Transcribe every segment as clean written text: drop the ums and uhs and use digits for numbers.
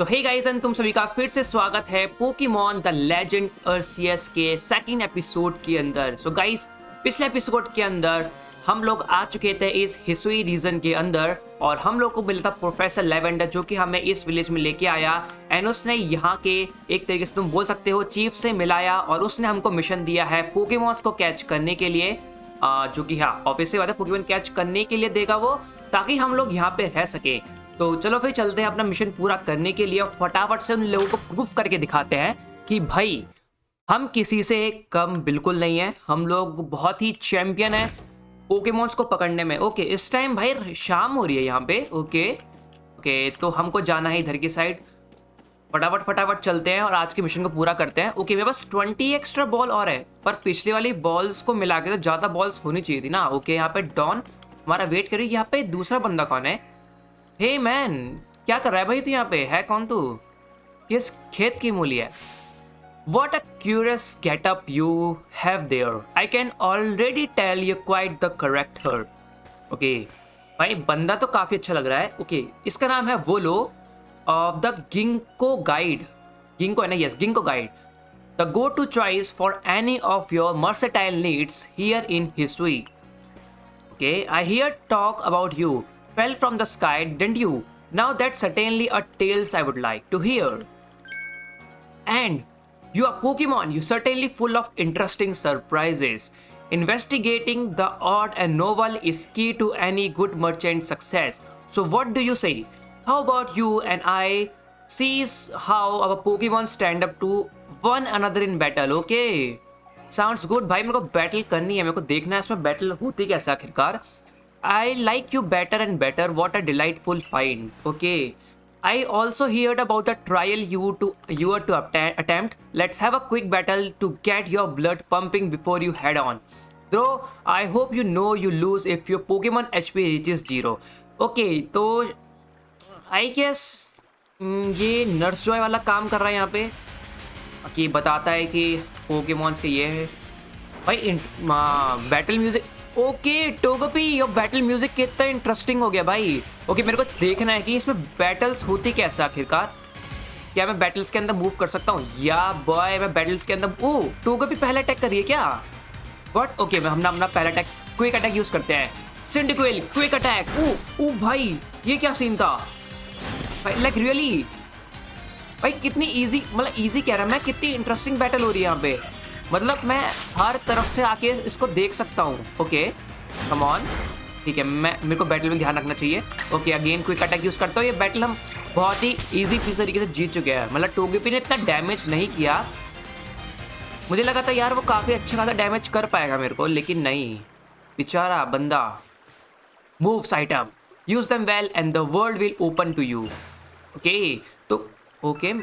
तो hey guys and तुम सभी का फिर से स्वागत है पोकेमॉन द लेजेंड अर्सियस के सेकंड एपिसोड के अंदर। सो गाइस, पिछले एपिसोड के अंदर हम लोग आ चुके थे इस हिसुई रीजन के अंदर और हम लोग को मिला था प्रोफेसर लेवेंडर जो कि हमें इस विलेज में लेके आया एंड उसने यहाँ के एक तरीके से तुम बोल सकते हो चीफ से मिलाया और उसने हमको मिशन दिया है पोकेमॉन्स को कैच करने के लिए, जो कि हाँ ऑब्वियसली बात है पोकेमॉन कैच करने के लिए देगा वो, ताकि हम लोग यहाँ पे रह सके। तो चलो फिर चलते हैं अपना मिशन पूरा करने के लिए और फटाफट से उन लोगों को प्रूफ करके दिखाते हैं कि भाई हम किसी से कम बिल्कुल नहीं है, हम लोग बहुत ही चैंपियन है पोकेमॉन्स को पकड़ने में। ओके, इस टाइम भाई शाम हो रही है यहाँ पे। ओके, तो हमको जाना है इधर की साइड। फटाफट चलते हैं और आज के मिशन को पूरा करते हैं। ओके, मेरे पास 20 एक्स्ट्रा बॉल और है, पर पिछली वाली बॉल्स को मिला के तो ज़्यादा बॉल्स होनी चाहिए थी ना। ओके, यहाँ पे डॉन हमारा वेट करिए। यहाँ पे दूसरा बंदा कौन है? हे मैन, क्या कर रहा है भाई तू? यहाँ पे है कौन तू? किस खेत की मूली है? What a curious getup you have there. I can already tell you quite the character. Okay, भाई बंदा तो काफी अच्छा लग रहा है। ओके, इसका नाम है Volo of the Ginkgo guide. Ginkgo है ना? Yes, Ginkgo guide. The go-to choice for any of your versatile needs here in Hisui. Okay, I hear talk about you. Fell from the sky, didn't you? Now that's certainly a tales I would like to hear. And you are Pokemon, you certainly full of interesting surprises. Investigating the odd and novel is key to any good merchant success. So what do you say? How about you and I sees how our Pokemon stand up to one another in battle? Okay, sounds good. भाई मेरे को battle करनी है, मेरे को देखना है इसमें बैटल होती कैसे आखिरकार। I like you better and better. What a delightful find. Okay. I also heard about the trial you were to attempt. Let's have a quick battle to get your blood pumping before you head on. Though I hope you know you lose if your Pokemon HP reaches 0. Okay, तो I guess ये nurse Joy वाला काम कर रहा है यहाँ पे कि बताता है कि पोकेमॉन्स के ये है भाई। Battle music. Okay Togepi, your battle music कितना इंटरेस्टिंग हो गया भाई। ओके, मेरे को देखना है कि इसमें बैटल्स होती कैसे आखिरकार। क्या मैं बैटल्स के अंदर मूव कर सकता हूँ? या बॉय मैं बैटल्स के अंदर ओ टोगोपी पहला अटैक कर रही है क्या? बट ओके, हम अपना पहला अटैक क्विक अटैक यूज करते हैं। सिंडिक्विल क्विक अटैक। ओ भाई ये क्या सीन था भाई? लाइक रियली भाई कितनी इजी, मतलब इजी कह रहा मैं, कितनी इंटरेस्टिंग बैटल हो रही है यहाँ पे। मतलब मैं हर तरफ से आके इसको देख सकता हूँ। ओके कम ऑन, ठीक है, मेरे को बैटल में ध्यान रखना चाहिए। Okay, again quick attack use करता हूँ। ये बैटल हम बहुत ही इजी तरीके से जीत चुके हैं। मतलब टोगेपी ने इतना डैमेज नहीं किया, मुझे लगा था यार वो काफ़ी अच्छा खासा डैमेज कर पाएगा मेरे को, लेकिन नहीं, बेचारा बंदा। Moves item, use them well and the world will open to you. Okay, तो ओके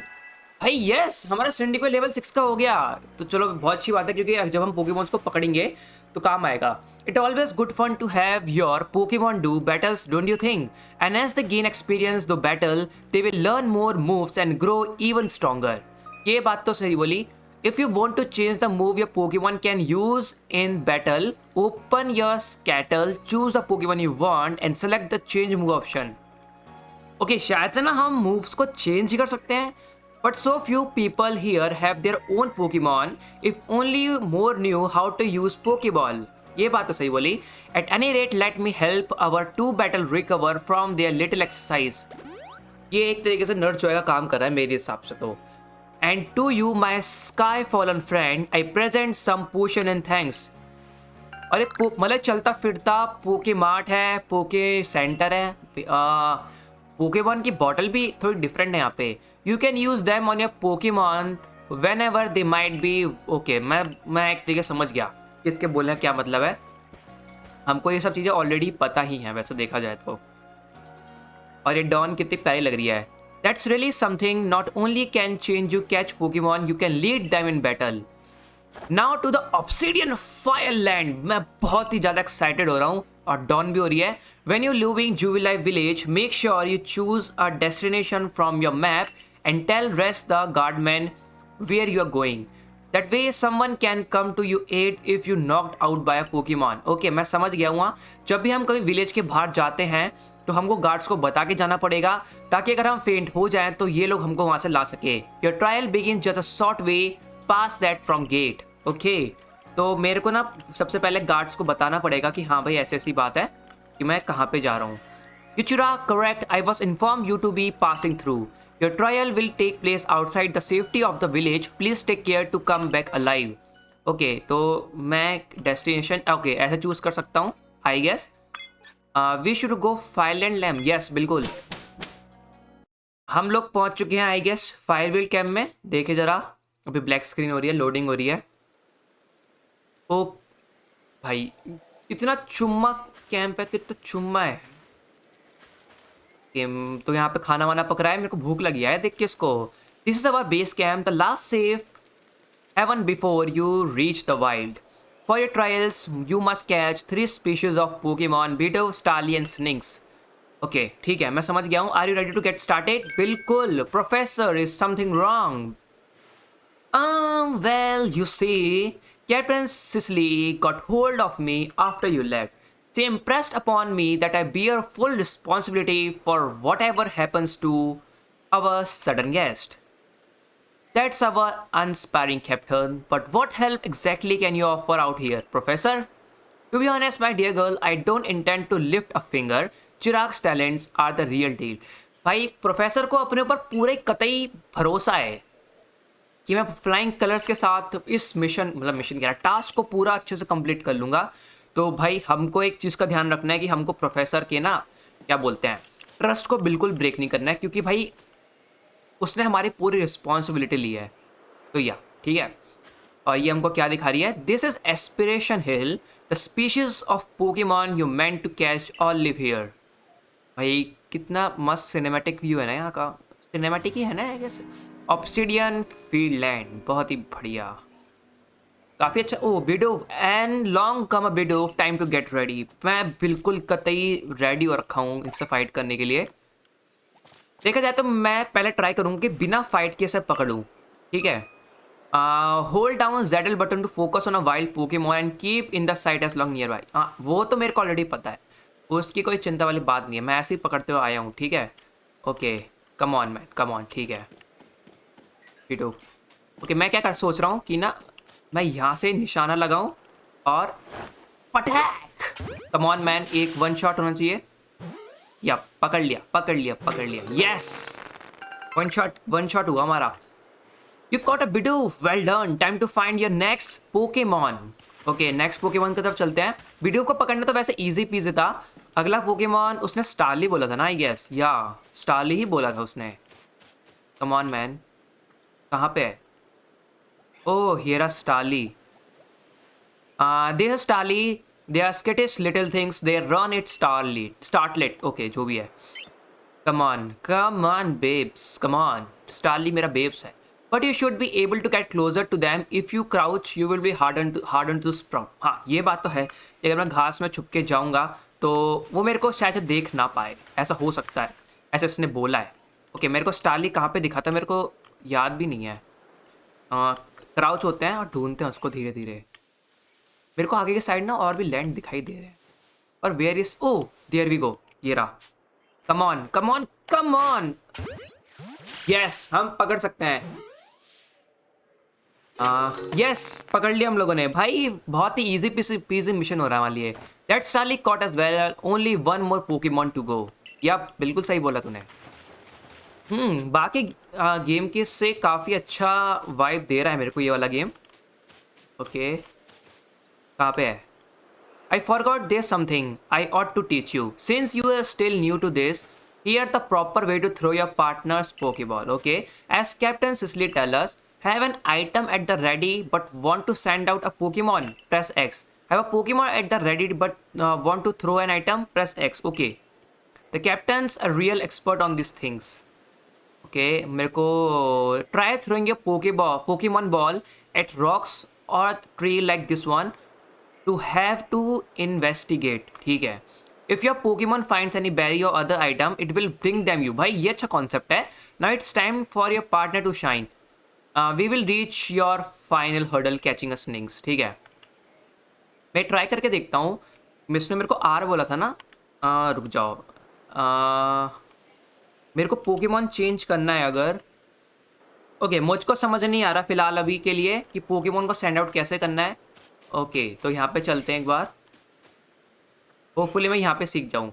भाई यस, हमारा सिंडिक्विल लेवल 6 का हो गया। तो चलो बहुत अच्छी बात है, क्योंकि जब हम पोकेमॉन्स को पकड़ेंगे तो काम आएगा। It always good fun to have your Pokemon do battles, don't you think? And as they gain experience the battle they will learn more moves and grow even stronger. ये बात तो सही बोली। If you want to change the move your Pokemon can use in battle, open your satchel, choose the Pokemon you want and select the change move option. Okay, शायद से ना हम moves को चेंज ही कर सकते हैं। But so few people here have their own Pokemon. If only more knew how to use Pokeball. ये बात तो सही बोली। At any rate, let me help our two battle recover from their little exercise. ये एक तरीके से nurse Joy का काम कर रहा है मेरे हिसाब से तो। And to you, my sky fallen friend, I present some potion and thanks. अरे मतलब चलता फिरता पोके मार्ट है, पोके सेंटर है। पोकेमॉन की बॉटल भी थोड़ी डिफरेंट है यहाँ पे। You can use them on your Pokemon when ever they might be. Okay, मैं एक तरीके समझ गया किसके बोलने का क्या मतलब है। हमको ये सब चीज़ें ऑलरेडी पता ही हैं वैसे देखा जाए तो। और ये डॉन कितनी प्यारी लग रही है। That's really something, not only can change you catch Pokemon, you can lead them in battle. Now to the Obsidian Fieldlands. मैं बहुत ही ज़्यादा एक्साइटेड हो रहा हूँ और डॉन भी हो रही है। When you're leaving Jubilife Village, make sure you choose a destination from your map and tell rest the guardmen where you are going. That way someone can come to you aid if you knocked out by a Pokemon. Okay, मैं समझ गया हूँ। जब भी हम कभी village के बाहर जाते हैं तो हमको गार्ड्स को बता के जाना पड़ेगा, ताकि अगर हम फेंट हो जाएं तो ये लोग हमको वहां से ला सके। Your trial begin just a short way past that from gate. Okay, तो मेरे को ना सबसे पहले गार्ड्स को बताना पड़ेगा कि हाँ भाई ऐसी ऐसी बात है कि मैं कहाँ पे जा रहा हूँ। Yuchira, correct. I was informed you to be passing through. Your trial will take place outside the safety of the village. Please take care to come back alive. Okay, तो मैं डेस्टिनेशन ओके ऐसे choose कर सकता हूँ I guess. We should go Fieldlands lamp. Yes बिल्कुल, हम लोग पहुंच चुके हैं आई गेस फायरविल कैम्प में। देखे जरा, अभी ब्लैक स्क्रीन हो रही है, लोडिंग हो रही है। ओ भाई इतना चुम्मा कैंप है, कितना चुम्मा है। तो यहाँ पे खाना वाना पक रहा है, मेरे को भूख लगी है देख के इसको। This is our base camp, the last safe haven before you reach the wild. For your trials you must catch 3 species of Pokemon, Bidoof, Starly and Shinx. Okay ठीक है, मैं समझ गया हूँ। Are you ready to get started? बिल्कुल professor, is something wrong? Well, you see, Captain Cicely got hold of me after you left. She impressed upon me that I bear full responsibility for whatever happens to our sudden guest. That's our unsparing captain, but what help exactly can you offer out here, Professor? To be honest, my dear girl, I don't intend to lift a finger. Chirag's talents are the real deal. भाई professor को अपने ऊपर पूरे कतई भरोसा है कि मैं फ्लाइंग कलर्स के साथ इस मिशन कह रहा टास्क को पूरा अच्छे से कंप्लीट कर लूँगा। तो भाई हमको एक चीज़ का ध्यान रखना है कि हमको प्रोफेसर के ना क्या बोलते हैं ट्रस्ट को बिल्कुल ब्रेक नहीं करना है, क्योंकि भाई उसने हमारी पूरी रिस्पॉन्सिबिलिटी ली है। तो या ठीक है, और ये हमको क्या दिखा रही है? This is aspiration hill, the species of Pokemon you meant to catch all live here. भाई कितना मस्त सिनेमैटिक व्यू है ना यहाँ का, सिनेमैटिक ही है ना आई गेस। ऑब्सिडियन फील्डलैंड, बहुत ही बढ़िया, काफ़ी अच्छा। Oh Bidoof and long come a Bidoof, time to get ready. मैं बिल्कुल कतई रेडी हो रखा हूँ इनसे फाइट करने के लिए। देखा जाए तो मैं पहले ट्राई करूँगा कि बिना फाइट के इसे पकड़ूँ, ठीक है। Hold down ZL button to focus on a wild Pokemon and keep in the sight as long near by. हाँ वो तो मेरे को ऑलरेडी पता है, उसकी कोई चिंता वाली बात नहीं है, मैं ऐसे ही पकड़ते हुए आया हूँ, ठीक है। Okay come on man, come on, ठीक है। ओके मैं क्या कर सोच रहा हूँ कि ना मैं यहाँ से निशाना लगाऊं और पटैक। कम ऑन मैन, एक वन शॉट होना चाहिए। या पकड़ लिया पकड़ लिया पकड़ लिया, यस वन शॉट हुआ हमारा। You caught a Bidoof, well done, time to find your next Pokemon. Okay next Pokemon की तरफ चलते हैं। बिडूफ को पकड़ना तो वैसे इजी पीजी था। अगला पोकेमॉन उसने स्टारली बोला था ना आई गेस, या स्टारली ही बोला था उसने। कम ऑन मैन, कहाँ पे है? Oh here are starly. They are starly, they are skittish little things, they run it startlet। Okay जो भी है, come on babes, come on. Starly मेरा बेब्स है, but you should be able to get closer to them. If you crouch you will be harden to sprout. हाँ ये बात तो है, अगर मैं घास में छुप के जाऊँगा तो वो मेरे को शायद देख ना पाए, ऐसा हो सकता है, ऐसा इसने बोला है। ओके मेरे को स्टारली कहाँ पे दिखा था मेरे को याद भी नहीं है। क्राउच होते हैं और ढूंढते हैं उसको धीरे धीरे। मेरे को आगे के साइड ना और भी लैंड दिखाई दे रहे हैं, और where is, oh there we go, ये रहा। Come on come on come on, yes हम पकड़ सकते हैं। यस पकड़ लिया हम लोगों ने भाई, बहुत ही इजी पीजी मिशन हो रहा है हमारे लिए। That starly caught as well, only one more Pokemon to go. या बिल्कुल सही बोला तूने। बाकी गेम के से काफ़ी अच्छा वाइब दे रहा है मेरे को ये वाला गेम। ओके कहाँ पे है? I forgot there's something I ought to teach you. Since you are still new to this, here the proper way to throw your partner's Pokeball. Okay, as Captain Cicely tell us, have an item at the ready but want to send out a Pokemon, press X. Have a Pokemon at the ready but want to throw an item, press X. Okay, the captain's a real expert on these things. Okay, मेरे को try throwing a Pokemon ball at rocks or a tree like this one to have to investigate. ठीक है, if your Pokemon finds any berry or other item, it will bring them you. भाई ये अच्छा concept है। Now it's time for your partner to shine. We will reach your final hurdle catching a snakes. ठीक है, मैं try करके देखता हूँ। मिस ने मेरे को आर बोला था ना, रुक जाओ। मेरे को पोकेमॉन चेंज करना है अगर। ओके, मुझको समझ नहीं आ रहा फिलहाल अभी के लिए कि पोकेमॉन को सेंड आउट कैसे करना है। ओके, तो यहाँ पे चलते हैं एक बार, होपफुली मैं यहाँ पे सीख जाऊँ।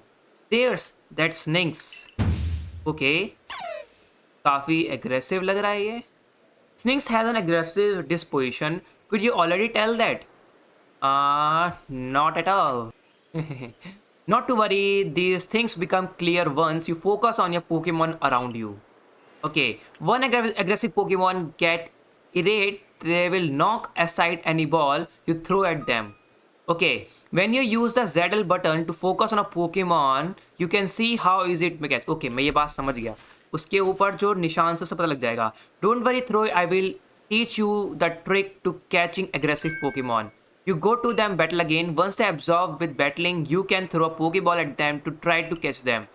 There's that Shinx. ओके, काफ़ी एग्रेसिव लग रहा है ये। Shinx has an aggressive disposition, could you already tell that? Not at all. Not to worry, these things become clear once you focus on your Pokemon around you. Okay, one aggressive Pokemon get irate, they will knock aside any ball you throw at them. Okay, when you use the ZL button to focus on a Pokemon, you can see how easy it may get. Okay, मैं ये बात समझ गया। उसके ऊपर जो निशान से उसे पता लग जाएगा। Don't worry, Throy, I will teach you the trick to catching aggressive Pokemon. You go to them, battle again. Once they absorb with battling, you can throw a Pokeball at them to try to catch them.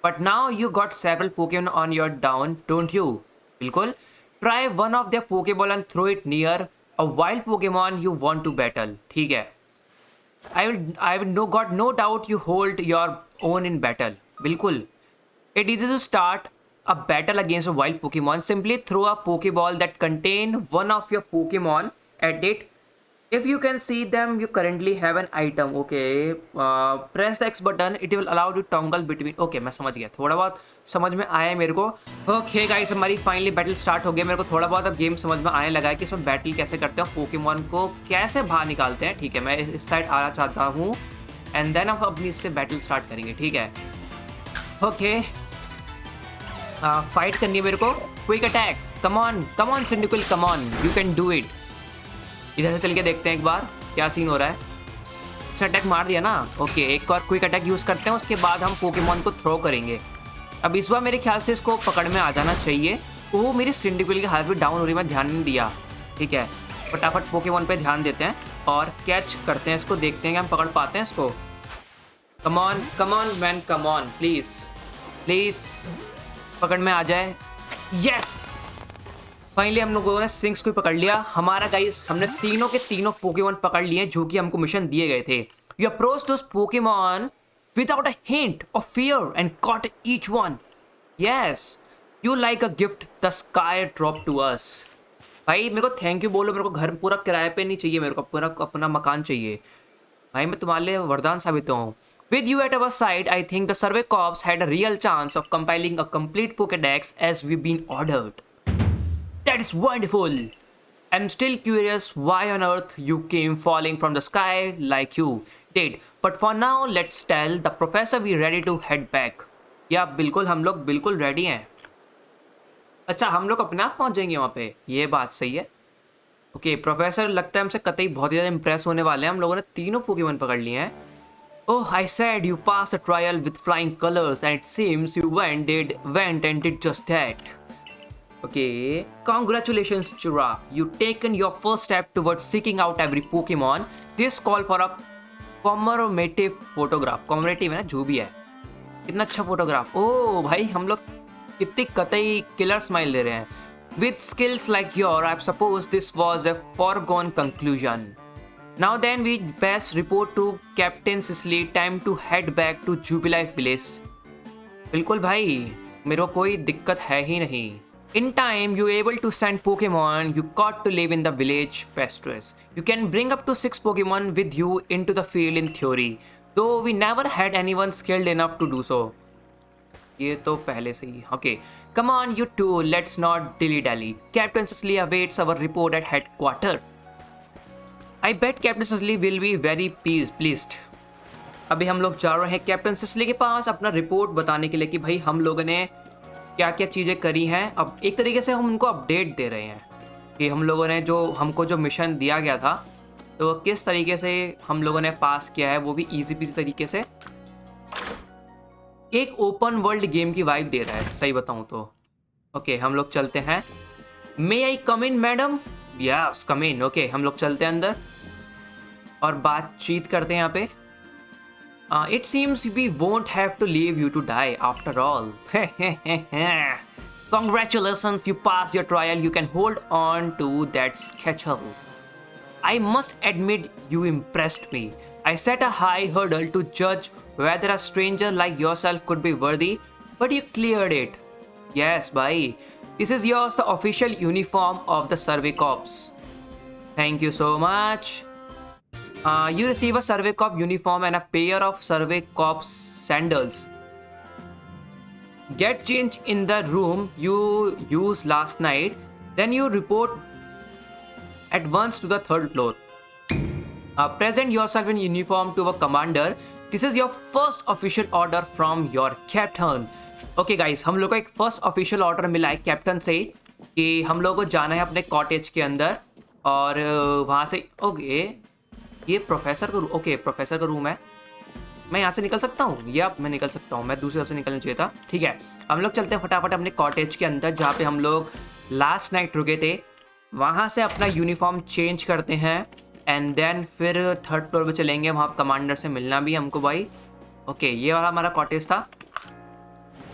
But now you got several Pokemon on your down, don't you? बिल्कुल. Try one of their Pokeball and throw it near a wild Pokemon you want to battle. ठीक है. I will got no doubt you hold your own in battle. बिल्कुल. It is easy to start a battle against a wild Pokemon. Simply throw a Pokeball that contain one of your Pokemon at it. If you can see them, you currently have an item. Okay, press the X button. It will allow you to toggle between. Okay, मैं समझ गया, थोड़ा बहुत समझ में आया है मेरे को। Okay guys, हमारी फाइनली बैटल स्टार्ट हो गई। मेरे को थोड़ा बहुत अब गेम समझ में आने लगा है कि इसमें बैटल कैसे करते हैं, पोकेमॉन को कैसे बाहर निकालते हैं। ठीक है, मैं इस साइड आना चाहता हूँ एंड देन हम अपनी इससे बैटल स्टार्ट करेंगे। ठीक है, ओके, फाइट करनी है मेरे को। Quick attack, come on Cyndaquil, come on, you can do it. इधर से चल के देखते हैं एक बार क्या सीन हो रहा है। अच्छा, अटैक मार दिया ना। ओके, एक और क्विक अटैक यूज़ करते हैं, उसके बाद हम पोकेमॉन को थ्रो करेंगे। अब इस बार मेरे ख्याल से इसको पकड़ में आ जाना चाहिए। ओह, मेरी सिंडिकुल की हालत भी डाउन हो रही, मैं ध्यान नहीं दिया। ठीक है, फटाफट पोकेमॉन पे ध्यान देते हैं और कैच करते हैं इसको, देखते हैं कि हम पकड़ पाते हैं इसको। Come on man, come on, please पकड़ में आ जाए। यस, फाइनली हम लोगों ने स्निंक्स को पकड़ लिया। हमारा गाइस, हमने तीनों के तीनों पोकेमॉन पकड़ लिए जो कि हमको मिशन दिए गए थे। You approach those Pokemon without a hint of fear and caught each one. Yes, you like a gift the sky drop to us. भाई मेरे को थैंक यू बोलो, मेरे को घर पूरा किराए पे नहीं चाहिए, मेरे को पूरा अपना मकान चाहिए। भाई मैं तुम्हारे लिए वरदान साबित हूँ। With you at our side, I think the survey corps had a real chance of compiling a complete Pokédex as we've been ordered. That is wonderful! I'm still curious why on earth you came falling from the sky like you did. But for now, let's tell the professor we're ready to head back. या बिल्कुल, हम लोग बिल्कुल ready हैं। अच्छा, हम लोग अपने आप पहुंच जाएंगे वहाँ पे, ये बात सही है। ओके, प्रोफेसर लगता है हमसे कतई बहुत ही ज़्यादा इम्प्रेस होने वाले हैं। हम लोगों ने तीनों पोकेमॉन पकड़ लिए हैं। Oh, I said you passed a trial with flying colors, and it seems you went and did just that. Okay, congratulations, Chura. You've taken your first step towards seeking out every Pokemon. This call for a commemorative photograph. Commemorative है ना, जो भी है। कितना अच्छा photograph. ओह भाई, हम लोग कितनी कतई किलर स्माइल दे रहे हैं। With skills like yours, I suppose this was a foregone conclusion. Now then, we best report to Captain Cicely. Time to head back to Jubilife Village. बिल्कुल भाई, मेरे को कोई दिक्कत है ही नहीं। In time, you able to send Pokemon you caught to live in the village Pastures. You can bring up to 6 Pokemon with you into the field in theory, though we never had anyone skilled enough to do so. ये तो पहले से ही। Okay, come on you two, let's not dilly-dally. Captain Cicely awaits our report at headquarters. I bet Captain Cicely will be very pleased. अभी हम लोग जा रहे हैं कैप्टन सिसली के पास अपना रिपोर्ट बताने के लिए कि भाई हम लोगों ने क्या क्या चीज़ें करी हैं। अब एक तरीके से हम उनको अपडेट दे रहे हैं कि हम लोगों ने हमको जो मिशन दिया गया था तो किस तरीके से हम लोगों ने पास किया है, वो भी इजी पीजी तरीके से। एक ओपन वर्ल्ड गेम की वाइब दे रहा है, सही बताऊँ तो। ओके, हम लोग चलते हैं। मे आई कम इन मैडम? यस, कम इन। ओके, हम लोग चलते हैं अंदर और बातचीत करते हैं यहाँ पे। It seems we won't have to leave you to die after all. Congratulations, you passed your trial. You can hold on to that sketchel. I must admit you impressed me. I set a high hurdle to judge whether a stranger like yourself could be worthy, but you cleared it. Yes, bhai. This is yours, the official uniform of the Survey Corps. Thank you so much. You receive a Survey Corps uniform and a pair of Survey Corps sandals. Get changed in the room you used last night. Then you report at once to the third floor. Present yourself in uniform to a commander. This is your first official order from your captain. Okay guys, हम लोग को एक first official order मिला है captain से कि हम लोग को जाना है अपने कॉटेज के अंदर और वहाँ से ओके ये प्रोफेसर का ओके प्रोफेसर का रूम है. मैं यहाँ से निकल सकता हूँ या मैं निकल सकता हूँ. मैं दूसरी तरफ से निकलना चाहिए था. ठीक है, हम लोग चलते हैं फटाफट अपने कॉटेज के अंदर जहाँ पे हम लोग लास्ट नाइट रुके थे. वहाँ से अपना यूनिफॉर्म चेंज करते हैं एंड देन फिर थर्ड फ्लोर पे चलेंगे. वहाँ कमांडर से मिलना भी हमको भाई. ओके ये वाला हमारा कॉटेज था.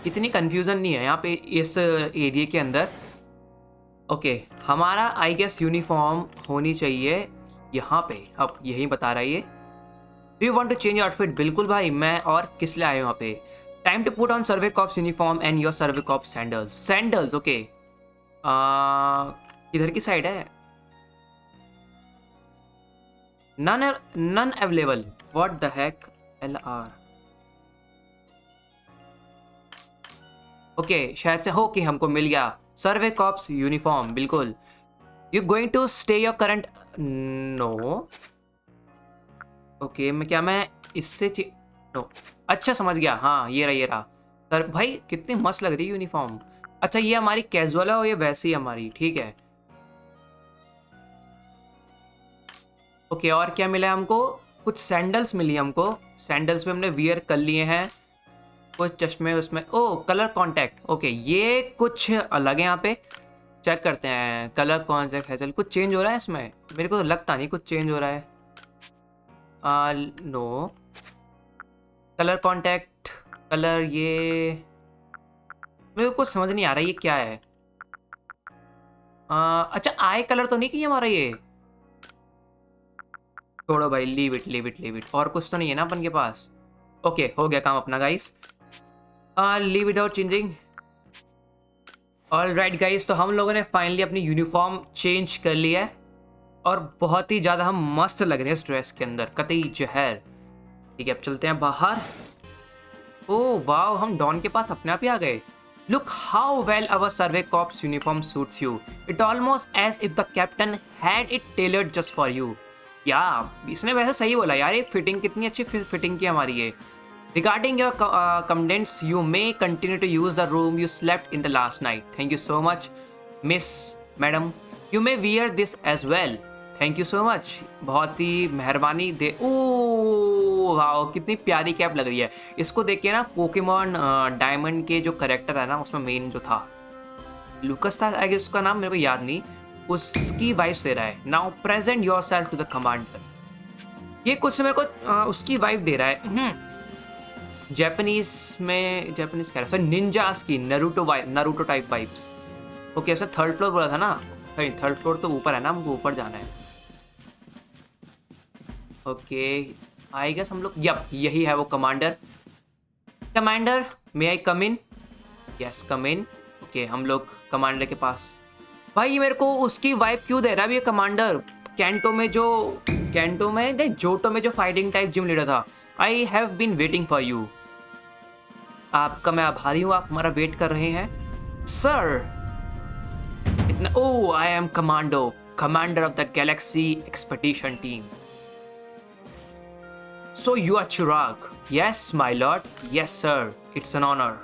इतनी कन्फ्यूज़न नहीं है यहाँ पे इस एरिया के अंदर. ओके हमारा आई गेस यूनिफॉर्म होनी चाहिए यहाँ पे. अब यही बता रहा है ये. Do you want to change outfit? बिल्कुल भाई, मैं और किस लिए आया हूँ यहाँ पे. Time to put on survey corps uniform and your survey corps sandals. Sandals okay किधर की साइड है? None available. What the heck. LR okay शायद से हो कि हमको मिल गया सर्वे कॉप्स यूनिफॉर्म. बिल्कुल. You going to stay your current. No okay मैं इससे नो. अच्छा समझ गया. हाँ ये रहा सर. भाई कितनी मस्त लग रही है यूनिफॉर्म. अच्छा ये हमारी कैजुअल है और ये वैसी हमारी. ठीक है ओके और क्या मिला है हमको? कुछ सैंडल्स मिली हमको. सैंडल्स पे हमने वियर कर लिए हैं. कुछ चश्मे उसमें. ओ कलर कॉन्टैक्ट. ओके ये कुछ अलग है. यहाँ पे चेक करते हैं. कलर कॉन्टैक्ट है. चल कुछ चेंज हो रहा है इसमें. मेरे को तो लगता नहीं कुछ चेंज हो रहा है. नो कलर कॉन्टैक्ट कलर ये मेरे को कुछ समझ नहीं आ रहा ये क्या है. अच्छा आई कलर तो नहीं कि हमारा ये. छोड़ो भाई. Leave it. और कुछ तो नहीं है ना अपन के पास. ओके हो गया काम अपना guys. Leave without changing. All right guys तो हम लोगों ने फाइनली अपनी यूनिफॉर्म चेंज कर लिया है और बहुत ही ज़्यादा हम मस्त लग रहे हैं इस ड्रेस के अंदर. कतई जहर. ठीक है अब चलते हैं बाहर. ओह वाओ हम डॉन के पास अपने आप ही आ गए. Look how well our survey corps uniform suits you. It almost as if the captain had it tailored just for you. या इसने वैसे सही बोला यार. ये फिटिंग कितनी अच्छी फिटिंग की हमारी है. Regarding your complaints you may continue to use the room you slept in the last night. Thank you so much miss madam. You may wear this as well. Thank you so much. बहुत ही मेहरबानी. दे oh wow कितनी प्यारी cap लग रही है. इसको देख के ना पोकेमॉन डायमंड के जो करेक्टर है ना उसमें मेन जो था लूकस था आई गेस उसका नाम मेरे को याद नहीं. उसकी वाइफ दे रहा है. Now present yourself to the commander. ये कुछ मेरे को उसकी वाइफ दे रहा है. जापानीज में जापानीज कह रहा है निंजास की नरूटो टाइप वाइब्स. ओके ऐसा थर्ड फ्लोर बोला था ना. नहीं थर्ड फ्लोर तो ऊपर है ना. हमको ऊपर जाना है. ओके आई गेस हम लोग यही है वो कमांडर. कमांडर मे आई कम इन. यस कम इन. ओके हम लोग कमांडर के पास. भाई मेरे को उसकी वाइफ क्यों दे रहा है ये कमांडर. कैंटो में नहीं जोटो में जो फाइटिंग टाइप जिम लीडर था. I have been waiting for you. आपका मैं आभारी हूँ. आप हमारा वेट कर रहे हैं सर. इतना oh I am commander of the Galaxy expedition team. So you are Chirag? Yes, my lord. Yes, sir. It's an honor.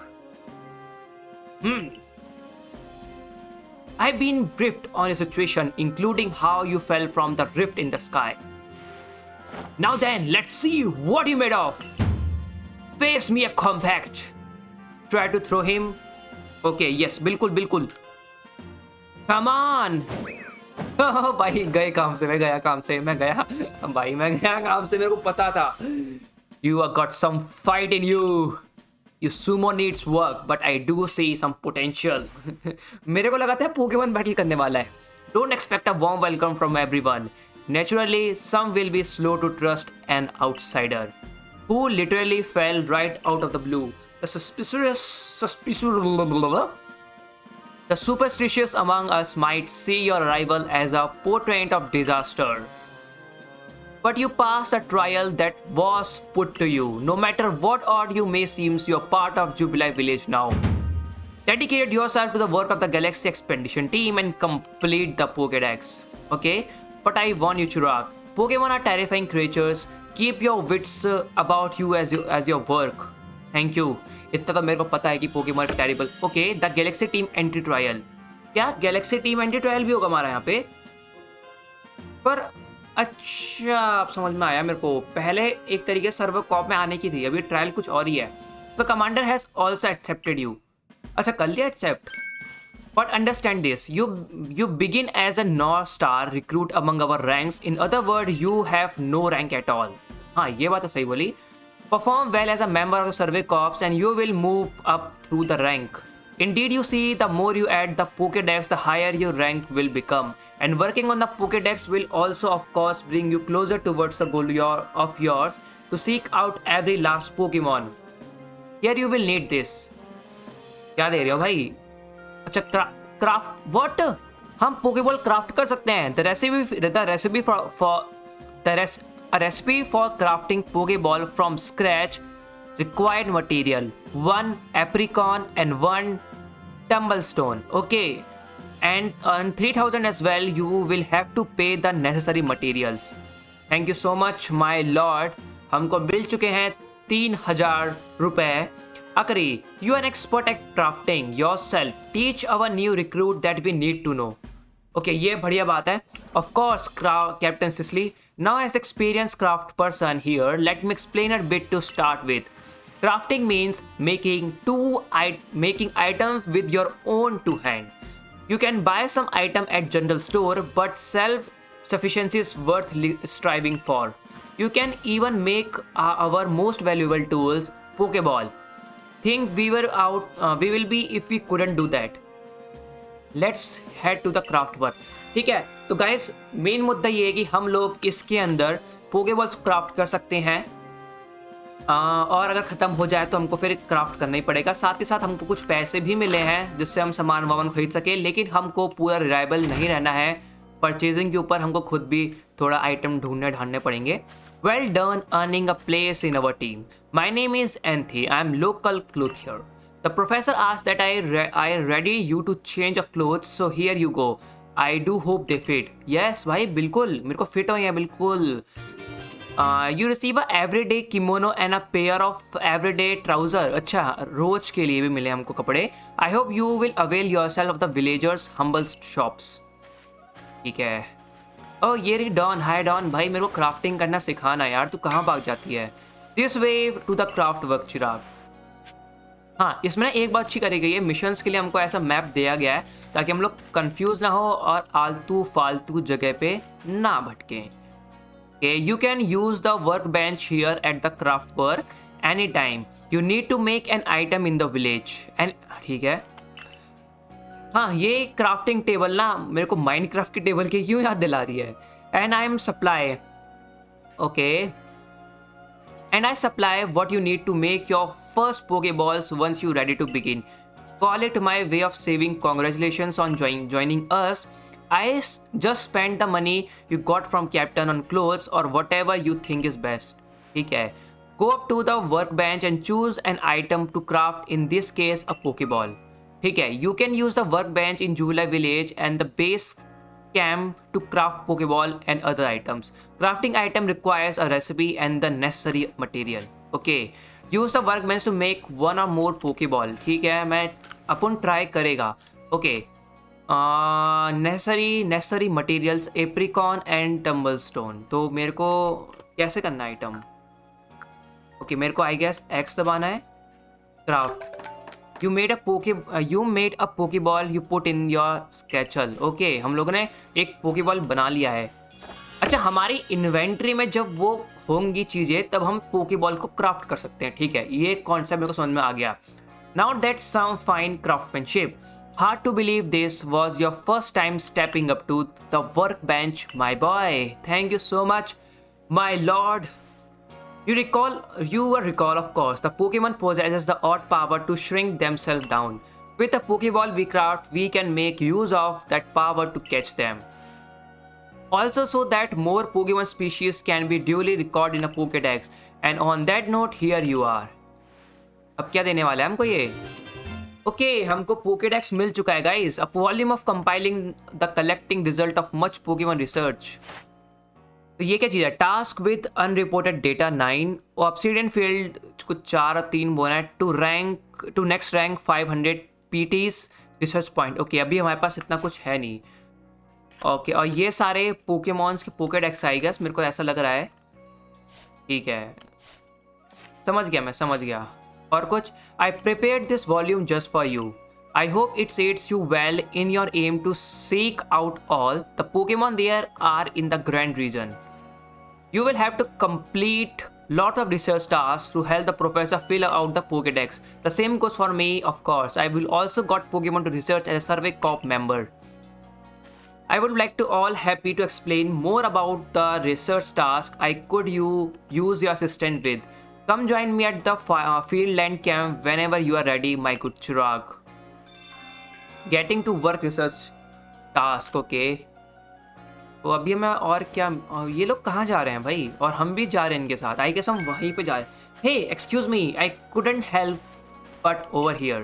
I've been briefed on your situation, including how you fell from the rift in the sky. Now then, let's see what you made of. Face me a compact. Try to throw him. Okay, yes, बिल्कुल. Come on. भाई गए काम से. मैं गया काम से. मेरे को पता था. You have got some fight in you. Your sumo needs work, but I do see some potential. मेरे को लगा था पोकेमॉन बैटल करने वाला है. Don't expect a warm welcome from everyone. Naturally, some will be slow to trust an outsider who literally fell right out of the blue. The superstitious among us might see your arrival as a portent of disaster. But you passed a trial that was put to you. No matter what odd you may seem, you're part of Jubilee Village now. Dedicate yourself to the work of the Galaxy Expedition team and complete the Pokédex. Okay? But I warn you, Chirag. Pokemon are terrifying creatures. Keep your wits about you as your work. Thank you. इतना तो मेरे को पता है कि Pokemon terrible. Okay, the Galaxy Team Entry Trial. क्या Galaxy Team Entry Trial भी होगा हमारा यहाँ पे? पर अच्छा, अब समझ में आया मेरे को. पहले एक तरीके से सर्वर कॉप में आने की थी, अभी ट्रायल कुछ और ही है. The commander has also accepted you. अच्छा, कर लिया accept. But understand this, you begin as a north star recruit among our ranks. In other word, you have no rank at all. हाँ, ये बात तो सही बोली. Perform well as a member of the survey corps and you will move up through the rank. Indeed, you see, the more you add the Pokédex, the higher your rank will become. And working on the Pokédex will also, of course, bring you closer towards the goal of yours to seek out every last Pokemon. Here you will need this. क्या दे रहे हो भाई? अच्छा, craft. What? हम Pokeball craft कर सकते हैं. A recipe for crafting Pokeball from scratch. Required material: 1 apricot and 1 tumblestone. Okay, and on 3000 as well, you will have to pay the necessary materials. Thank you so much, my lord. हमको मिल चुके हैं 3000 रुपए. Akari, you are an expert at crafting yourself. Teach our new recruit that we need to know. Okay, ये बढ़िया बात है. Of course, Captain Sisley. Now, as experienced craft person here, let me explain a bit to start with. Crafting means making items with your own two hands. You can buy some item at general store, but self-sufficiency is worth striving for. You can even make our most valuable tools, Pokeball. Think we will be if we couldn't do that. Let's head to the craft work. ठीक है, तो guys, main मुद्दा ये है कि हम लोग इसके अंदर Pokeballs क्राफ्ट कर सकते हैं. और अगर ख़त्म हो जाए तो हमको फिर क्राफ्ट करना ही पड़ेगा. साथ ही साथ हमको कुछ पैसे भी मिले हैं जिससे हम सामान वामान खरीद सके. लेकिन हमको पूरा रिलायबल नहीं रहना है. परचेजिंग के ऊपर हमको खुद भी थोड़ा आइटम ढांढने पड़ेंगे. Well done earning a place in our team. My name is Anthe. I am local clothier. The professor asked that I ready you to change of clothes, so here you go. I do hope they fit. Yes भाई, बिल्कुल मेरे को fit हो हैं बिल्कुल. You receive a everyday kimono and a pair of everyday trouser. अच्छा, रोज के लिए भी मिले हमको कपड़े. I hope you will avail yourself of the villagers' humble shops. ठीक है. Oh, ये रही डॉन. हाय डॉन भाई, मेरे को क्राफ्टिंग करना सिखाना यार. तू कहाँ भाग जाती है? This way to the craft work, चिराग. हाँ, इसमें ना एक बात अच्छी करी गई है. मिशंस के लिए हमको ऐसा मैप दिया गया है ताकि हम लोग कंफ्यूज ना हो और आलतू फालतू जगह पे ना भटकें. Okay, you can use the workbench here at the craft work anytime. You need to make an item in the village. And ठीक है. हाँ, ये क्राफ्टिंग टेबल ना मेरे को माइनक्राफ्ट की टेबल की क्यों याद दिला रही है. And I am supply. Okay. And I supply what you need to make your first Pokeballs once you're ready to begin. Call it my way of saving. Congratulations on joining us. I just spent the money you got from Captain on clothes or whatever you think is best. ठीक है. Go up to the workbench and choose an item to craft. In this case, a Pokeball. ठीक है. You can use the workbench in Jubilee Village and the base camp to craft Pokeball and other items. Crafting item requires a recipe and the necessary material. Okay. Use the workbench to make one or more Pokeball. ठीक है. मैं अपन try करेगा. Okay. Necessary materials Apricorn and Tumblestone. तो मेरे को कैसे करना है आइटम? ओके, मेरे को आई गेस एक्स दबाना है. Craft. You made a Pokeball you put in your satchel. Okay, हम लोगों ने एक पोकेबॉल बना लिया है. अच्छा, हमारी इन्वेंट्री में जब वो होंगी चीज़ें तब हम पोकेबॉल को क्राफ्ट कर सकते हैं. ठीक है, ये कॉन्सेप्ट मेरे को समझ में आ गया. Now that's some fine craftsmanship. Hard to believe this was your first time stepping up to the workbench, my boy. Thank you so much, my lord. You will recall, of course, the Pokemon possesses the odd power to shrink themselves down. With a Pokeball we craft, we can make use of that power to catch them. Also, so that more Pokemon species can be duly recorded in a Pokédex. And on that note, here you are. अब क्या देने वाला है हमको ये? Okay हमको Pokedex मिल चुका है guys, a volume of compiling the collecting result of much Pokemon research. तो ये क्या चीज़ है? Task with unreported data 9, obsidian field कुछ 4 और 3 बोना है, टू नेक्स्ट रैंक 500 पीटीज रिसर्च पॉइंट। ओके अभी हमारे पास इतना कुछ है नहीं। ओके और ये सारे पोकेमॉन्स के पोकेडेक्स आई गए, मेरे को ऐसा लग रहा है। ठीक है समझ गया, मैं समझ गया। और कुछ, I prepared this volume just for you. I hope it aids you well in your aim to seek out all the Pokemon there are in the Grand Region. You will have to complete lot of research tasks to help the professor fill out the Pokédex. The same goes for me, of course. I will also got Pokemon to research as a Survey Corps member. I would like to all happy to explain more about the research task I could use your assistant with. Come join me at the field land camp whenever you are ready, my good Chirag. Getting to work research task, okay. तो अभी मैं और क्या, ये लोग कहाँ जा रहे हैं भाई? और हम भी जा रहे हैं इनके साथ। आई गेस हम वहीं पे जा रहे हैं। Hey, excuse me, I couldn't help but over here.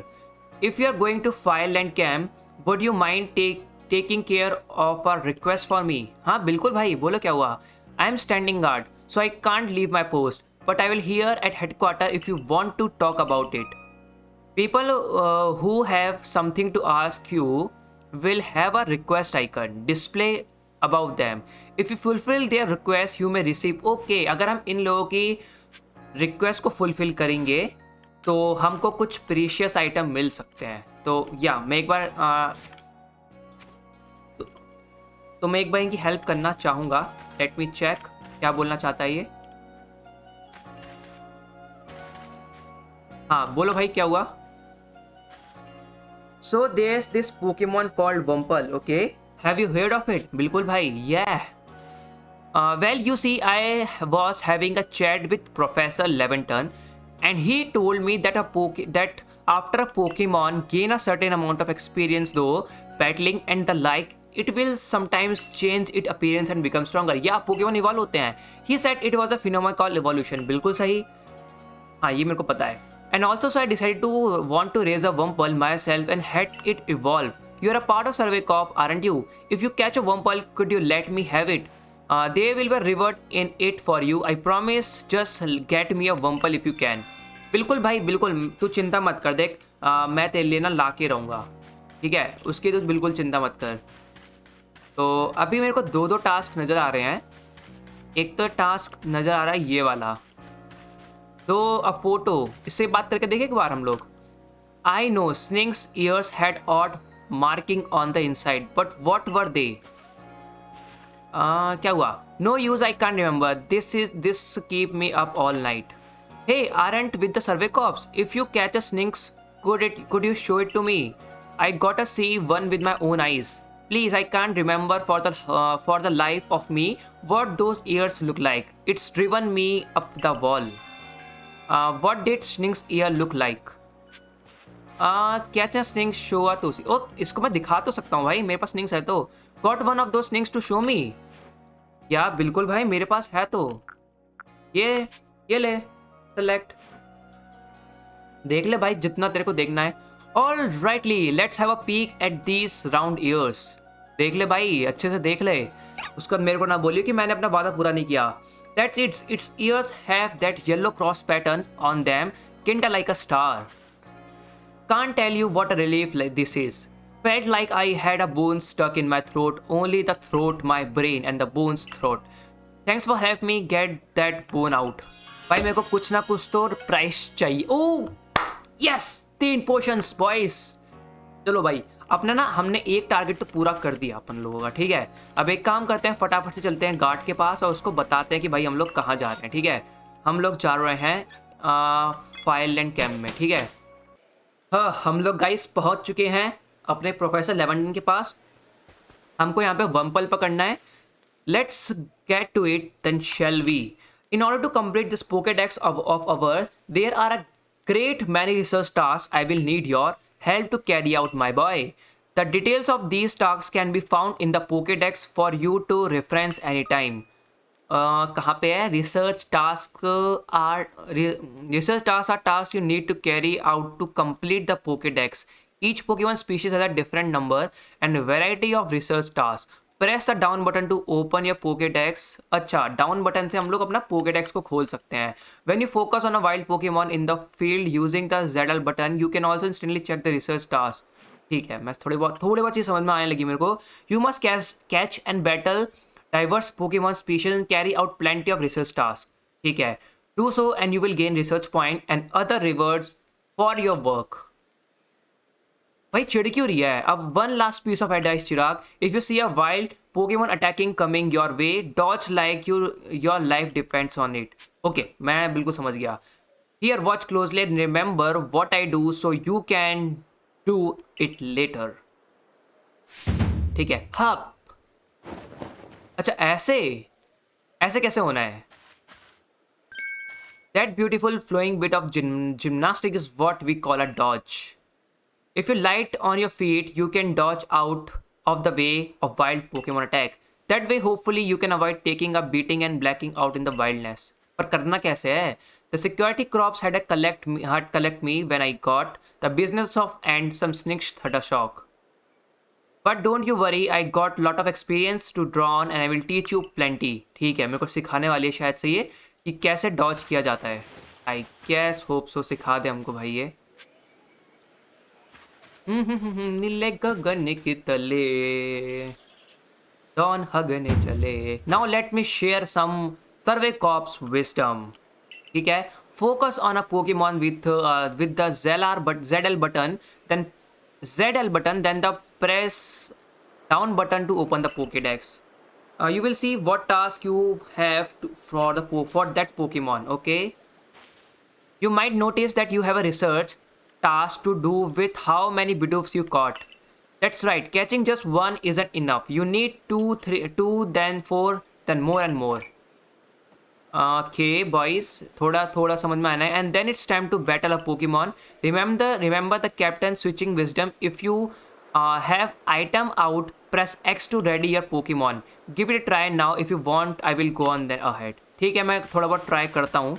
If you are going to file land camp, would you mind taking care of a request for me? हाँ बिल्कुल भाई, बोलो क्या हुआ? I am standing guard, so I can't leave my post. But I will here at headquarters if you want to talk about it. People who have something to ask you will have a request icon display above them. If you fulfill their request, you may receive. Okay, अगर हम इन लोगों की request को fulfil करेंगे तो हमको कुछ precious item मिल सकते हैं। तो या मैं एक बार तो मैं एक बार इनकी हेल्प करना चाहूँगा। लेट मी चेक क्या बोलना चाहता है ये। हाँ बोलो भाई क्या हुआ? So there's this Pokemon called Wumple, okay? Have you heard of it? बिल्कुल भाई, yeah. Well, you see, I was having a chat with Professor Leventon, and he told me that that after a Pokemon gain a certain amount of experience, though battling and the like, it will sometimes change its appearance and become stronger. Yeah, Pokemon evolve होते हैं. He said it was a phenomenon called evolution. बिल्कुल सही. हाँ ये मेरे को पता है. And also, so I decided to want to raise a Wumple myself and had it evolve. You are a part of Survey Corp, aren't you? If you catch a Wumple, could you let me have it? There will be a reward in it for you. I promise. Just get me a Wumple if you can. बिल्कुल भाई बिल्कुल, तू चिंता मत कर। देख मैं तेरे लिए ना ला के रहूँगा, ठीक है? उसकी तो बिल्कुल चिंता मत कर। तो अभी मेरे को दो टास्क नज़र आ रहे हैं। एक तो टास्क नज़र आ रहा है ये वाला, तो अ फोटो, इससे बात करके देखें एक बार हम लोग। I know sneasel's ears had odd marking on the inside, but what were they? क्या हुआ? No use, I can't remember. This keep me up all night. Hey aren't with the survey corps, if you catch a sneasel could you show it to me? I got to see one with my own eyes. Please, I can't remember for the life of me what those ears look like. It's driven me up the wall. What did Snink's ear look like? Catch a Snink, show a to see. Oh, इसको मैं दिखा तो सकता हूँ भाई, मेरे पास Sninks है तो। Got one of those Sninks to show me? या बिल्कुल भाई मेरे पास है तो। ये ले, select। देख ले भाई जितना तेरे को देखना है। All rightly, let's have a peek at these round ears. देख ले भाई, अच्छे से देख ले। उसके बाद मेरे को ना बोलिए कि मैंने अपना वादा पूरा नहीं किया। That's its ears have that yellow cross pattern on them, kinda like a star. Can't tell you what a relief like this is. Felt like I had a bone stuck in my throat, only the throat, my brain, and the bone's throat. Thanks for helping me get that bone out. भाई मेरे को कुछ ना कुछ तो price चाहिए। Oh yes, 3 potions boys. चलो भाई अपना ना हमने एक टारगेट तो पूरा कर दिया अपन लोगों का, ठीक है? अब एक काम करते हैं, फटाफट से चलते हैं गार्ड के पास और उसको बताते हैं कि भाई हम लोग कहाँ जा रहे हैं, ठीक है? हम लोग जा रहे हैं फायरलैंड कैंप में, ठीक है? हाँ हम लोग गाइस पहुँच चुके हैं अपने प्रोफेसर लेवेंटन के पास। हमको यहाँ पे वम्पल पकड़ना है। Let's get to it then shall we. In order to complete this Pokédex of our, there are a great many research tasks I will need your help to carry out, my boy. The details of these tasks can be found in the Pokédex for you to reference anytime. कहाँ पे है? Research tasks are tasks you need to carry out to complete the Pokédex. Each Pokemon species has a different number and variety of research tasks. Press the down button to open your Pokedex. अच्छा, down button से हम लोग अपना Pokedex को खोल सकते हैं। When you focus on a wild Pokemon in the field using the ZL button you can also instantly check the research task. ठीक है, मैं थोड़ी बहुत चीज़ समझ में आने लगी मेरे को। You must catch and battle diverse Pokemon species and carry out plenty of research task. ठीक है, do so and you will gain research point and other rewards for your work. भाई चिड़ क्यों रही है? अब one last piece of advice Chirag, if you see a wild Pokemon attacking coming your way dodge like your life depends on it. Okay, मैं बिल्कुल समझ गया। Here watch closely and remember what I do so you can do it later. ठीक है, हाँ। अच्छा, ऐसे कैसे होना है? That beautiful flowing bit of gymnastic is what we call a dodge. If you light on your feet, you can dodge out of the way of wild Pokemon attack. That way, hopefully, you can avoid taking a beating and blacking out in the wildness. पर करना कैसे है? The security crops had collect me when I got the business of and some snakes had a shock. But don't you worry, I got lot of experience to draw on and I will teach you plenty. ठीक है, मेरे को सिखाने वाली है शायद से ये कि कैसे डॉज किया जाता है। I guess hope so सिखा दे हमको भाई ये। नीले गगन के तले डॉन हगने चले। Now let me share some survey corps wisdom. ठीक है, focus on a Pokemon with the ZL button then the press down button to open the Pokedex. You will see what task you have for that Pokemon. Okay, you might notice that you have a research task to do with how many Bidoofs you caught. That's right, catching just one isn't enough. You need 2, then 4, then more and more. Okay, boys, थोड़ा समझ में आना है. And then it's time to battle a Pokemon. Remember the captain switching wisdom. If you have item out, press X to ready your Pokemon. Give it a try now. If you want, I will go on then ahead. ठीक है, मैं थोड़ा बहुत try करता हूँ.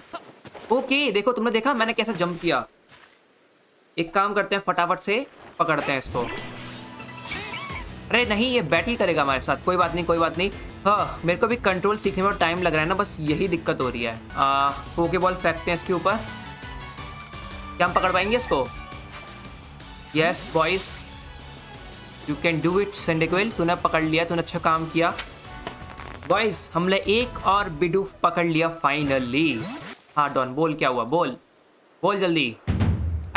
Okay, देखो तुमने देखा मैंने कैसे जंप किया. एक काम करते हैं, फटाफट से पकड़ते हैं इसको. अरे नहीं, ये बैटल करेगा हमारे साथ. कोई बात नहीं. हाँ, मेरे को भी कंट्रोल सीखने में टाइम लग रहा है ना, बस यही दिक्कत हो रही है. पोकेबॉल फेंकते हैं इसके ऊपर. क्या हम पकड़ पाएंगे इसको? Yes boys, you can do it. सेंडिक्विल, तूने पकड़ लिया, तूने अच्छा काम किया. बॉयज, हमने एक और बिडूफ पकड़ लिया फाइनली. हाँ डॉन, बोल क्या हुआ, बोल जल्दी.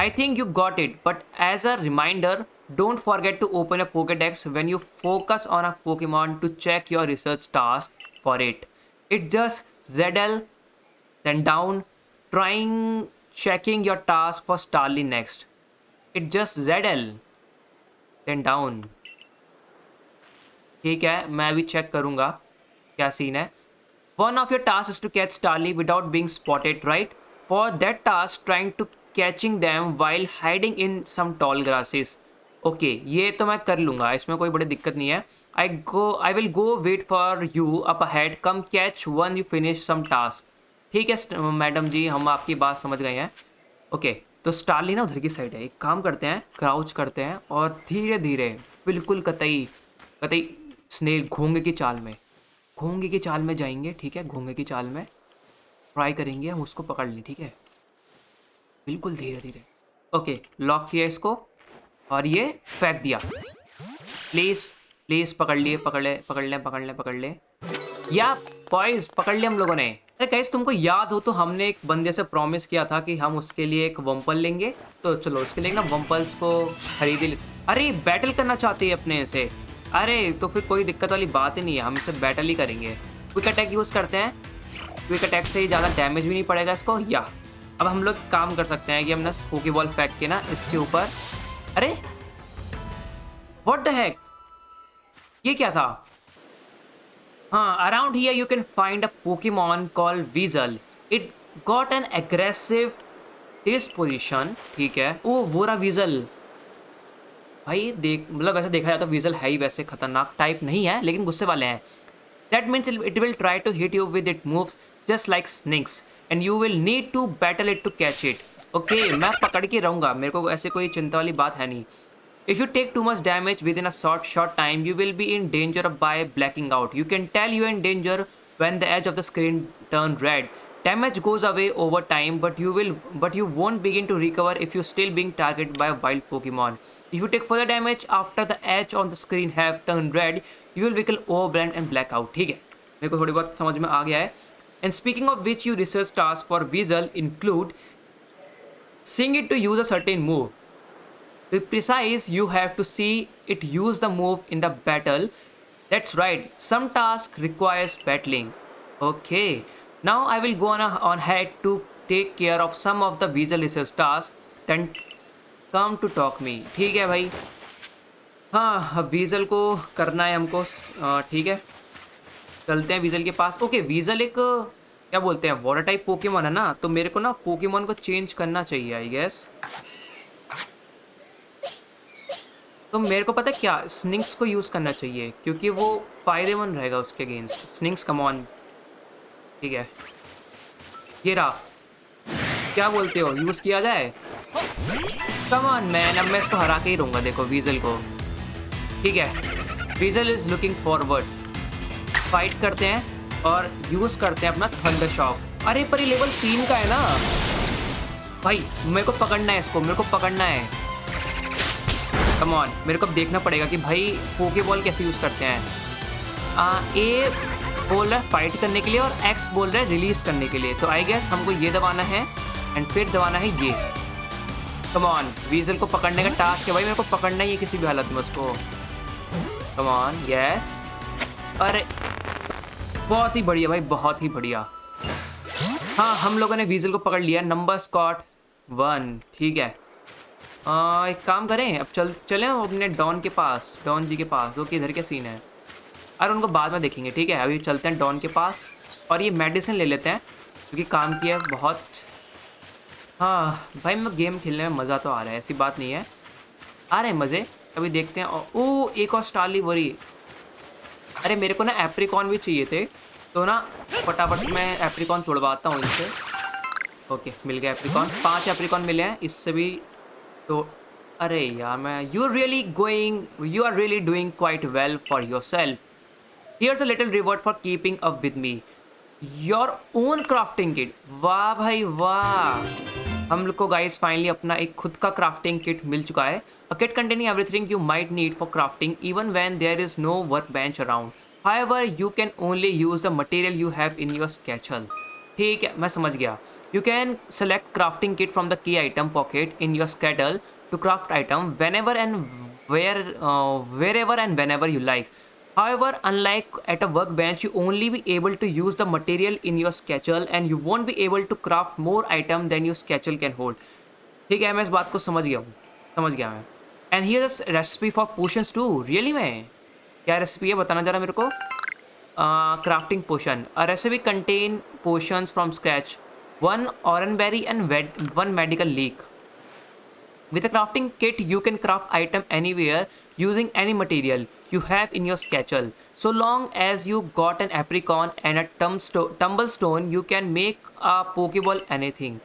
I think you got it, but as a reminder, don't forget to open a Pokédex when you focus on a Pokemon to check your research task for it. It's just ZL, then down, checking your task for Starly next. It's just ZL, then down. ठीक है, मैं भी check करूँगा क्या scene है. One of your tasks is to catch Starly without being spotted, right? For that task, trying to catching them while hiding in some tall grasses. Okay, ये तो मैं कर लूँगा, इसमें कोई बड़ी दिक्कत नहीं है. I will go wait for you up ahead. Come catch when you finish some task. ठीक है मैडम जी, हम आपकी बात समझ गए हैं. ओके, तो स्टारली ना उधर की साइड है. एक काम करते हैं, क्राउच करते हैं और धीरे धीरे बिल्कुल कतई स्नेल घोंगे की चाल में जाएंगे. ठीक है, घोंगे की चाल में ट्राई करेंगे हम उसको पकड़ लें. ठीक है, बिल्कुल धीरे धीरे. ओके, लॉक किया इसको और ये फेंक दिया. प्लीज पकड़ ले. या बॉयज, पकड़ लिया हम लोगों ने. अरे गाइस, तुमको याद हो तो हमने एक बंदे से प्रॉमिस किया था कि हम उसके लिए एक वम्पल लेंगे. तो चलो उसके लिए ना वम्पल्स को खरीद ही. अरे बैटल करना चाहते हैं अपने से. अरे तो फिर कोई दिक्कत वाली बात ही नहीं है, हम इसे बैटल ही करेंगे. क्विक अटैक यूज़ करते हैं. क्विक अटैक से ही ज़्यादा डैमेज भी नहीं पड़ेगा इसको. या अब हम लोग काम कर सकते हैं कि हम ना पोकेबॉल फेंक के ना इसके ऊपर. अरे व्हाट द हेक, ये क्या था? हाँ, around here you can find a Pokemon called वीजल। It got an aggressive disposition. ठीक है, ओ वो रहा वीजल। भाई देख, मतलब वैसे देखा जाए तो वीजल है ही वैसे खतरनाक टाइप नहीं है, लेकिन गुस्से वाले हैं। That means it will try to hit you with it moves just like snakes and you will need to battle it to catch it. Okay, मैं पकड़ के रहूंगा, मेरे को ऐसे कोई चिंता वाली बात है नहीं। If you take too much damage within a short time, you will be in danger by blacking out. You can tell you're in danger when the edge of the screen turn red. Damage goes away over time, but you won't begin to recover if you're still being targeted by a wild Pokemon. If you take further damage after the edge on the screen have turned red, you will become overwhelmed and black out. ठीक है, मेरे को थोड़ी बहुत समझ में आ गया है. And speaking of which, your research tasks for Weasel include seeing it to use a certain move. To be precise, you have to see it use the move in the battle. That's right, some task requires battling. Okay, now I will go on ahead to take care of some of the visual research tasks. Then come to talk me. ठीक है भाई, हाँ अब वीजल को करना है हमको। ठीक है, चलते हैं वीजल के पास। ओके, वीजल एक क्या बोलते हैं, वाटर टाइप पोकेमॉन है ना, तो मेरे को ना पोकेमॉन को चेंज करना चाहिए आई गेस। तो मेरे को पता है क्या, स्निंक्स को यूज़ करना चाहिए क्योंकि वो फायदेमंद रहेगा उसके अगेंस्ट। स्निंक्स कम ऑन, ठीक है, ये रहा। क्या बोलते हो, यूज़ किया जाए? कम ऑन मैन, अब मैं इसको हरा के ही रहूँगा। देखो वीजल को, ठीक है, वीजल इज़ लुकिंग फॉरवर्ड। फाइट करते हैं और यूज़ करते हैं अपना थंडर शॉक। अरे पर ये लेवल 3 का है ना भाई, मेरे को पकड़ना है इसको, मेरे को पकड़ना है। कम ऑन, मेरे को अब देखना पड़ेगा कि भाई पोकेबॉल कैसे यूज़ करते हैं। ए बोल रहा है फाइट करने के लिए और एक्स बोल रहा है रिलीज करने के लिए, तो आई गेस हमको ये दबाना है एंड फिर दबाना है ये। कम ऑन, वीजल को पकड़ने का टास्क है भाई, मेरे को पकड़ना ही है किसी भी हालत में उसको। कम ऑन, यस, अरे बहुत ही बढ़िया भाई, बहुत ही बढ़िया। हाँ, हम लोगों ने वीजल को पकड़ लिया, नंबर स्कॉट 1। ठीक है, एक काम करें, अब चलें अपने डॉन के पास, डॉन जी के पास। ओके, इधर क्या सीन है? अरे उनको बाद में देखेंगे, ठीक है, अभी चलते हैं डॉन के पास और ये मेडिसिन ले लेते हैं क्योंकि काम किया है बहुत। हाँ भाई, मैं गेम खेलने में मज़ा तो आ रहा है, ऐसी बात नहीं है, आ रहे हैं मज़े। अभी देखते हैं। ओ एक और स्टारली वरी। अरे मेरे को ना एप्रिकॉन भी चाहिए थे, तो ना फटाफट से मैं एप्रिकॉन तोड़वाता हूँ इनसे। ओके, मिल गया एप्रिकॉन, 5 एप्रिकॉन मिले हैं, इससे भी तो अरे यार मैं you are really doing quite well for yourself. Here's a little reward for keeping up with me, your own crafting kit. वाह भाई वाह, हम लोग को गाइस फाइनली अपना एक खुद का क्राफ्टिंग किट मिल चुका है। A kit containing everything you might need for crafting even when there is no work bench around. However you can only use the material you have in your satchel. ठीक है, मैं समझ गया। You can select crafting kit from the key item pocket in your schedule to craft item whenever and wherever and whenever you like. However, unlike at a workbench, you only be able to use the material in your schedule and you won't be able to craft more item than your schedule can hold. ठीक है, मैं इस बात को समझ गया मैं। And here's a recipe for potions too. Really में? क्या रेसिपी है, बताना जरा मेरे को। Crafting potion. A recipe contain potions from scratch. 1 oranberry and 1 medical leek. With a crafting kit, you can craft item anywhere using any material you have in your schedule. So long as you got an apricot and a tumblestone, you can make a pokeball anything.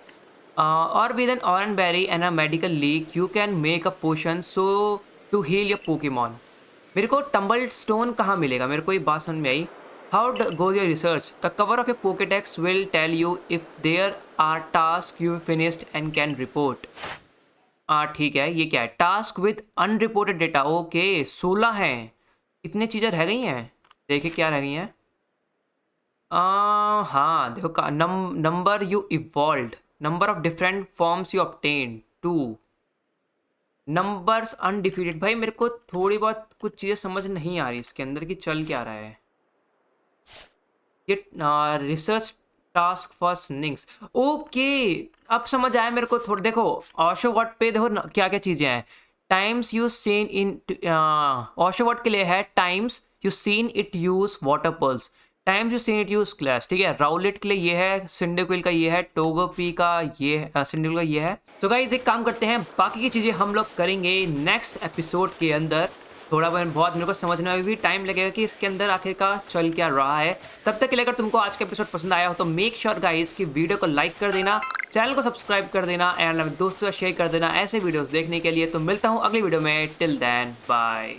Or with an oranberry and a medical leek, you can make a potion so to heal your Pokemon. मेरे को टम्बलस्टोन कहाँ मिलेगा, मेरे को ये बात समझ में आई। How goes your research? The cover of your Pokédex will tell you if there are tasks you finished and can report. ठीक है, ये क्या है? Task with unreported data. Okay, 16 हैं, इतनी चीज़ें रह गई हैं। देखिए क्या रह गई हैं। हाँ देखो, number you evolve, number of different forms you obtain 2, numbers undefeated. भाई मेरे को थोड़ी बहुत कुछ चीज़ें समझ नहीं आ रही इसके अंदर कि चल क्या रहा है। ये रिसर्च टास्क फॉर स्निंक्स। ओके, अब समझ आया मेरे को थोड़ा। देखो ऑशो वर्ड पे देखो क्या क्या चीज़ें हैं। टाइम्स यू सीन इन ऑशोवर्ड के लिए है times you seen it use water pulse, times you seen it use clash. ठीक है, राउलेट के लिए ये है, सिंडिक्विल का ये है, टोगोपी का ये है, सिंडिक्विल का ये है। तो गाइस एक काम करते हैं, बाकी की चीज़ें हम लोग करेंगे नेक्स्ट एपिसोड के अंदर। थोड़ा बहुत मेरे को समझने में भी टाइम लगेगा कि इसके अंदर आखिरकार चल क्या रहा है। तब तक के लिए अगर तुमको आज का एपिसोड पसंद आया हो तो मेक श्योर गाइस कि वीडियो को लाइक कर देना, चैनल को सब्सक्राइब कर देना एंड दोस्तों से शेयर कर देना ऐसे वीडियोस देखने के लिए। तो मिलता हूँ अगली वीडियो में, टिल देन बाय।